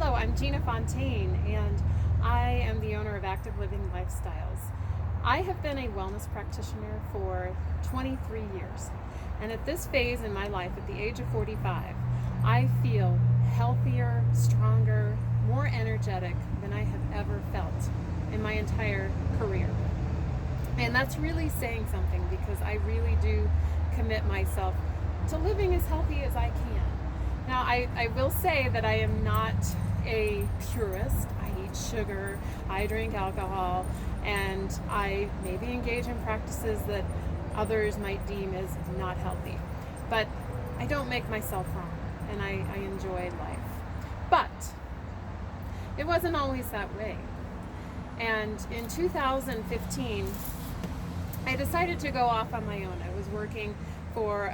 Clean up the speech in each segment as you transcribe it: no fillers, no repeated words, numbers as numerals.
Hello, I'm Gina Fontaine, and I am the owner of Active Living Lifestyles. I have been a wellness practitioner for 23 years, and at this phase in my life, at the age of 45, I feel healthier, stronger, more energetic than I have ever felt in my entire career. And that's really saying something, because I really do commit myself to living as healthy as I can. Now, I will say that I am not a purist. I eat sugar, I drink alcohol, and I maybe engage in practices that others might deem as not healthy. But I don't make myself wrong, and I enjoy life. But it wasn't always that way. And in 2015, I decided to go off on my own. I was working for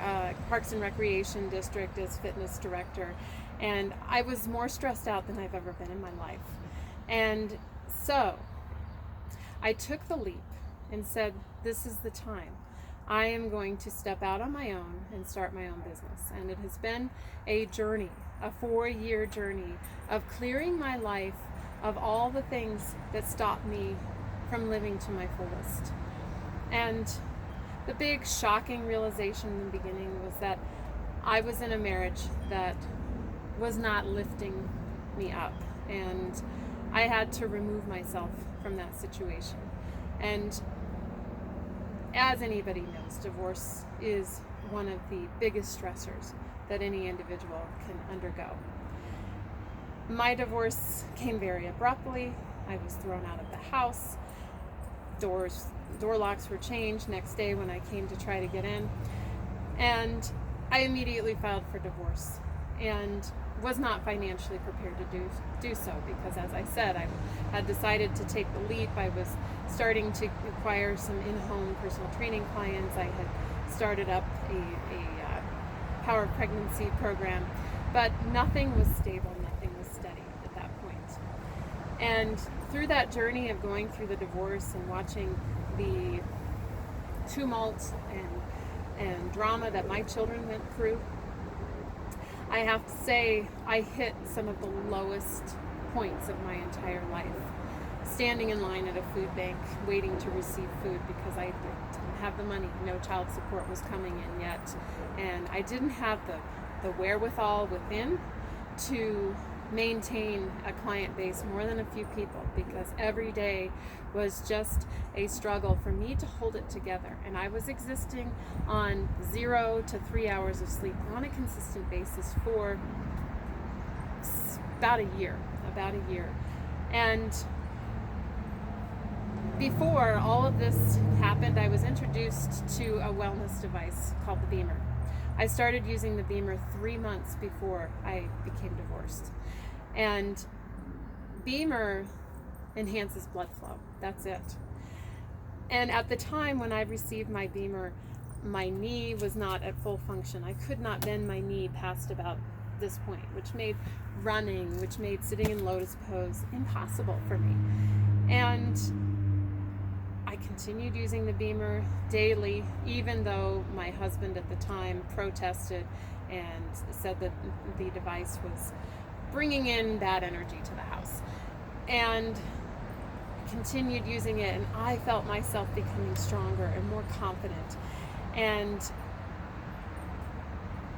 Parks and Recreation District as fitness director, and I was more stressed out than I've ever been in my life. And so I took the leap and said, this is the time. I am going to step out on my own and start my own business. And it has been a journey, a 4-year journey of clearing my life of all the things that stopped me from living to my fullest. And the big shocking realization in the beginning was that I was in a marriage that was not lifting me up, and I had to remove myself from that situation. And as anybody knows, divorce is one of the biggest stressors that any individual can undergo. My divorce came very abruptly. I was thrown out of the house. Door locks were changed next day when I came to try to get in, and I immediately filed for divorce and was not financially prepared to do so, because, as I said, I had decided to take the leap. I was starting to acquire some in-home personal training clients. I had started up a power of pregnancy program, but nothing was stable, nothing was steady at that point. And through that journey of going through the divorce and watching the tumult and drama that my children went through, I have to say I hit some of the lowest points of my entire life. Standing in line at a food bank, waiting to receive food because I didn't have the money. No child support was coming in yet. And I didn't have the wherewithal within to maintain a client base more than a few people, because every day was just a struggle for me to hold it together. And I was existing on 0 to 3 hours of sleep on a consistent basis for about a year. And before all of this happened, I was introduced to a wellness device called the Beamer. I started using the Beamer 3 months before I became divorced. And Beamer enhances blood flow. That's it. And at the time when I received my Beamer, my knee was not at full function. I could not bend my knee past about this point, which made running, which made sitting in lotus pose impossible for me. And I continued using the Beamer daily, even though my husband at the time protested and said that the device was bringing in bad energy to the house. And continued using it, and I felt myself becoming stronger and more confident. And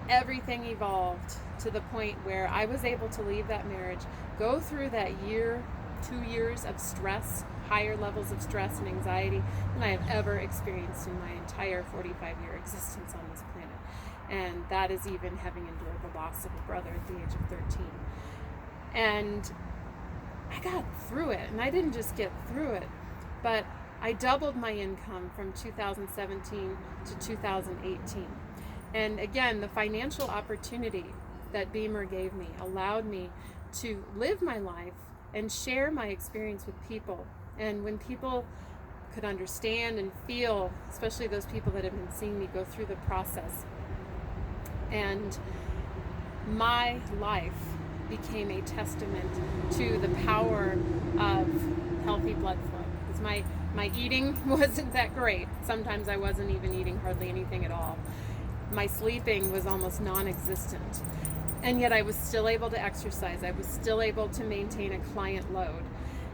everything evolved to the point where I was able to leave that marriage, go through that 2 years of stress, higher levels of stress and anxiety than I have ever experienced in my entire 45-year existence on this planet. And that is even having endured the loss of a brother at the age of 13. And I got through it, and I didn't just get through it, but I doubled my income from 2017 to 2018. And again, the financial opportunity that Beamer gave me allowed me to live my life and share my experience with people. And when people could understand and feel, especially those people that have been seeing me go through the process, and my life became a testament to the power of healthy blood flow. Because my eating wasn't that great. Sometimes I wasn't even eating hardly anything at all. My sleeping was almost non-existent. And yet I was still able to exercise. I was still able to maintain a client load.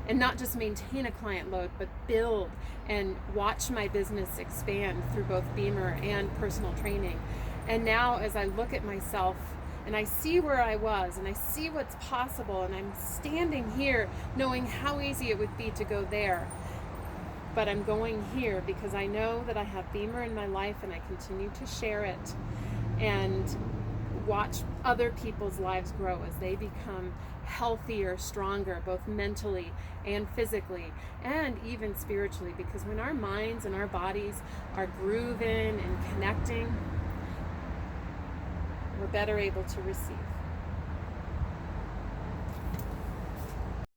And not just maintain a client load, but build and watch my business expand through both Beamer and personal training. And now as I look at myself and I see where I was and I see what's possible, and I'm standing here knowing how easy it would be to go there. But I'm going here because I know that I have Beamer in my life, and I continue to share it and watch other people's lives grow as they become healthier, stronger, both mentally and physically, and even spiritually. Because when our minds and our bodies are grooving and connecting, we're better able to receive.